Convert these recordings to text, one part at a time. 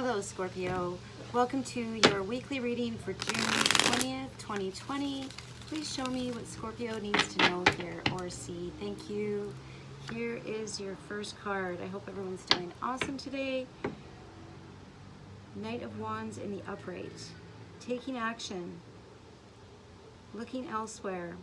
Hello Scorpio, welcome to your weekly reading for June 20th, 2020. Please show me what Scorpio needs to know, hear, or see. Thank you. Here is your first card. I hope everyone's doing awesome today. Knight of Wands in the upright. Taking action. Looking elsewhere.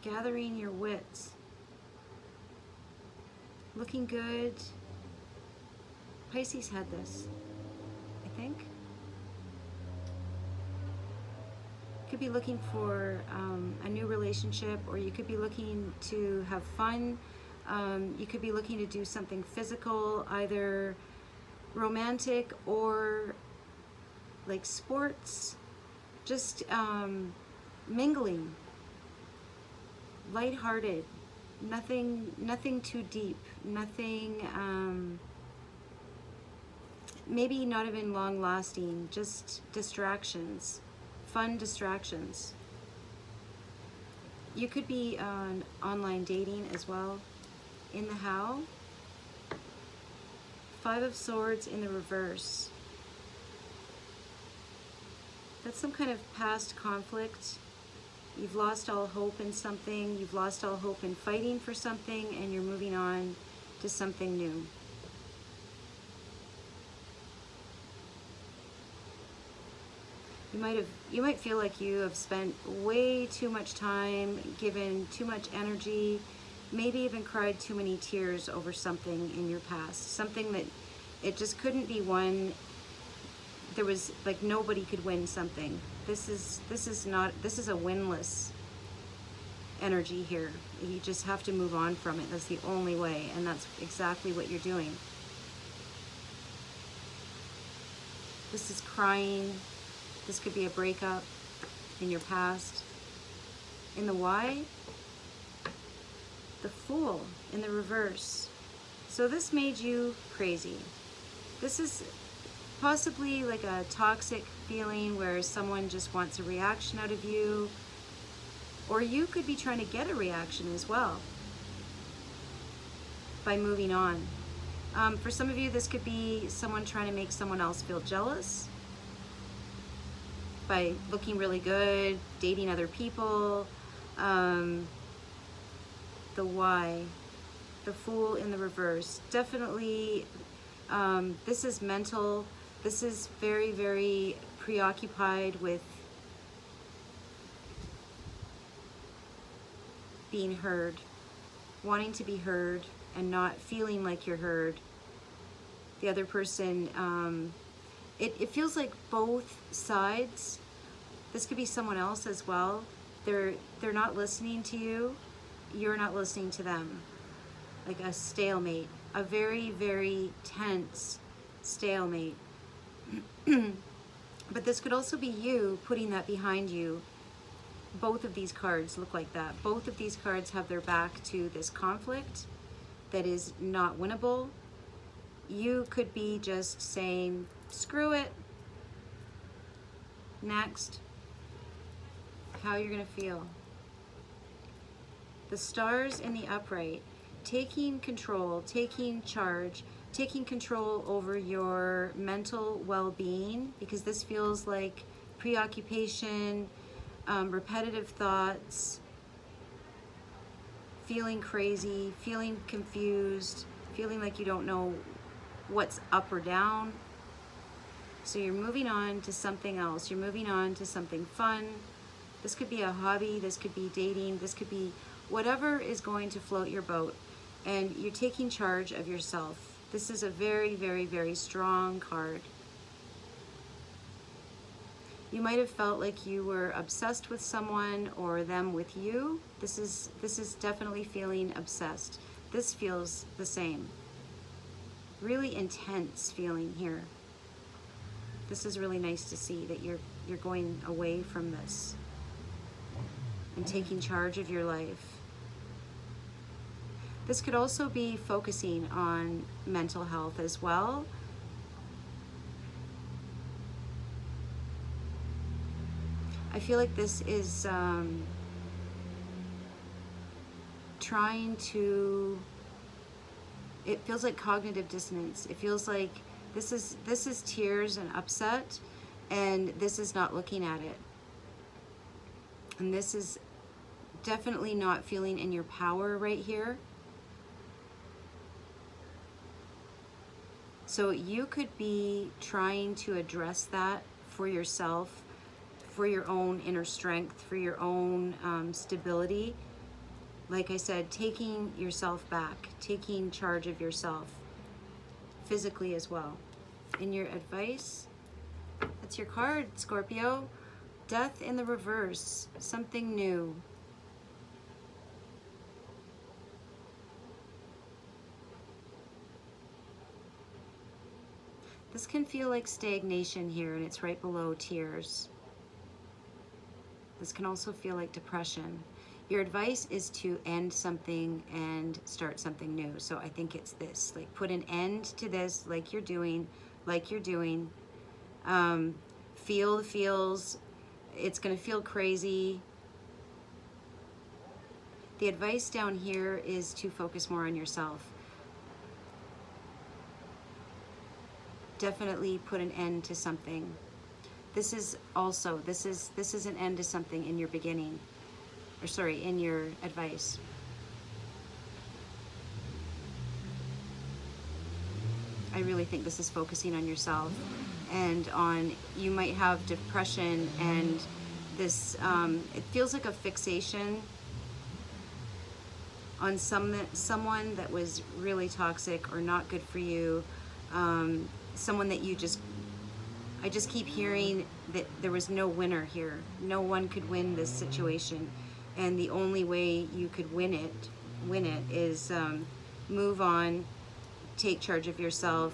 Gathering your wits. Looking good. Pisces had this, I think. Could be looking for a new relationship, or you could be looking to have fun. You could be looking to do something physical, either romantic or like sports. Just mingling, lighthearted. Nothing too deep, nothing, maybe not even long lasting, just distractions, fun distractions. You could be on online dating as well. In the how, Five of Swords in the reverse. That's some kind of past conflict. You've lost all hope in something, you've lost all hope in fighting for something, and you're moving on to something new. You might feel like you have spent way too much time, given too much energy, maybe even cried too many tears over something in your past. Something that it just couldn't be won. There was like nobody could win something. This is a winless energy here. You just have to move on from it. That's the only way, and that's exactly what you're doing. This is crying. This could be a breakup in your past. In the why, the Fool in the reverse. So this made you crazy. This is possibly like a toxic feeling where someone just wants a reaction out of you, or you could be trying to get a reaction as well by moving on. For some of you, this could be someone trying to make someone else feel jealous by looking really good, dating other people. The why, the Fool in the reverse. Definitely, this is mental. This is very, very preoccupied with being heard, wanting to be heard and not feeling like you're heard. The other person, it feels like both sides. This could be someone else as well. They're not listening to you. You're not listening to them. Like a stalemate, a very, very tense stalemate. But this could also be you putting that behind you. Both of these cards look like that. Both of these cards have their back to this conflict that is not winnable. You could be just saying, screw it. Next. How you're gonna feel. The Stars in the upright. Taking control, taking charge, taking control over your mental well-being, because this feels like preoccupation, repetitive thoughts, feeling crazy, feeling confused, feeling like you don't know what's up or down. So you're moving on to something else. You're moving on to something fun. This could be a hobby, this could be dating, this could be whatever is going to float your boat. And you're taking charge of yourself. This is a very, very, very strong card. You might have felt like you were obsessed with someone or them with you. This is definitely feeling obsessed. This feels the same. Really intense feeling here. This is really nice to see that you're going away from this and taking charge of your life. This could also be focusing on mental health as well. I feel like this is trying to It feels like cognitive dissonance. It feels like this is tears and upset, and this is not looking at it. And this is definitely not feeling in your power right here. So you could be trying to address that for yourself, for your own inner strength, for your own stability. Like I said, taking yourself back, taking charge of yourself, physically as well. In your advice, that's your card, Scorpio. Death in the reverse, something new. This can feel like stagnation here, and it's right below tears. This can also feel like depression. Your advice is to end something and start something new. So I think it's this, like put an end to this, like you're doing. Feel the feels. It's gonna feel crazy. The advice down here is to focus more on yourself. Definitely put an end to something. This is also, this is an end to something in your beginning. Or sorry, in your advice. I really think this is focusing on yourself and on, you might have depression and this, it feels like a fixation on someone that was really toxic or not good for you, someone that you just, I just keep hearing that there was no winner here. No one could win this situation. And the only way you could win it is move on, take charge of yourself,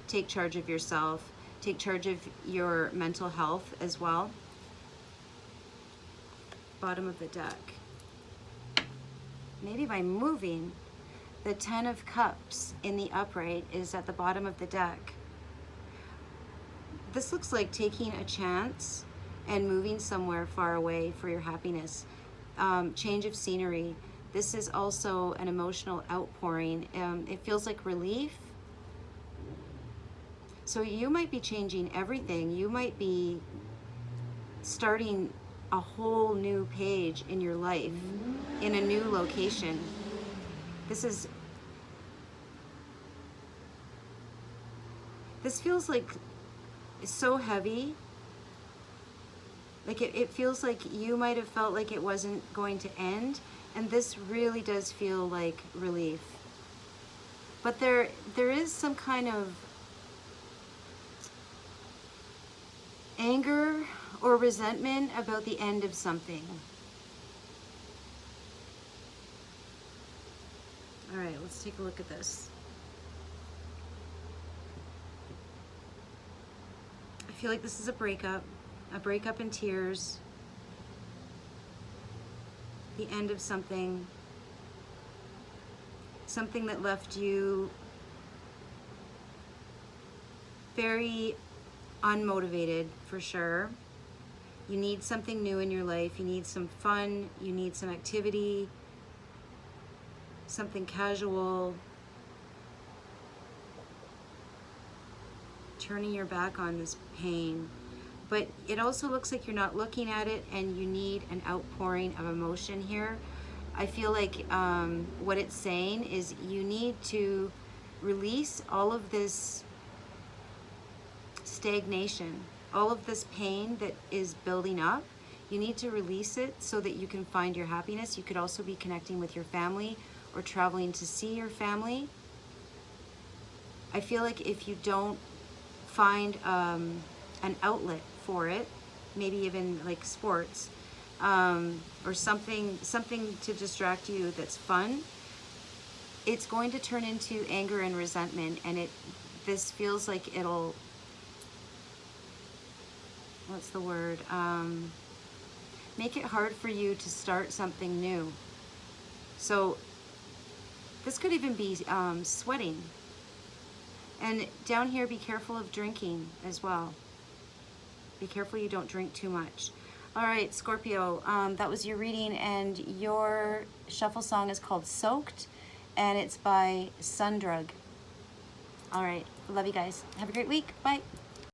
take charge of yourself, take charge of your mental health as well. Bottom of the deck. Maybe by moving, the 10 of Cups in the upright is at the bottom of the deck. This looks like taking a chance and moving somewhere far away for your happiness. Change of scenery. This is also an emotional outpouring. It feels like relief. So you might be changing everything. You might be starting a whole new page in your life, in a new location. This feels like it's so heavy. Like it feels like you might have felt like it wasn't going to end, and this really does feel like relief. But there is some kind of anger or resentment about the end of something. All right, let's take a look at this. I feel like this is a breakup in tears, the end of something that left you very unmotivated for sure. You need something new in your life. You need some fun. You need some activity, something casual. Turning your back on this pain. But it also looks like you're not looking at it, and you need an outpouring of emotion here. I feel like what it's saying is you need to release all of this stagnation, all of this pain that is building up. You need to release it so that you can find your happiness. You could also be connecting with your family or traveling to see your family. I feel like if you don't find an outlet for it, maybe even like sports, or something to distract you that's fun, it's going to turn into anger and resentment, and this feels like it'll, what's the word, make it hard for you to start something new. So this could even be sweating. And down here, be careful of drinking as well. Be careful you don't drink too much. All right, Scorpio, that was your reading, and your shuffle song is called Soaked. and it's by Sundrug. All right, love you guys. Have a great week. Bye.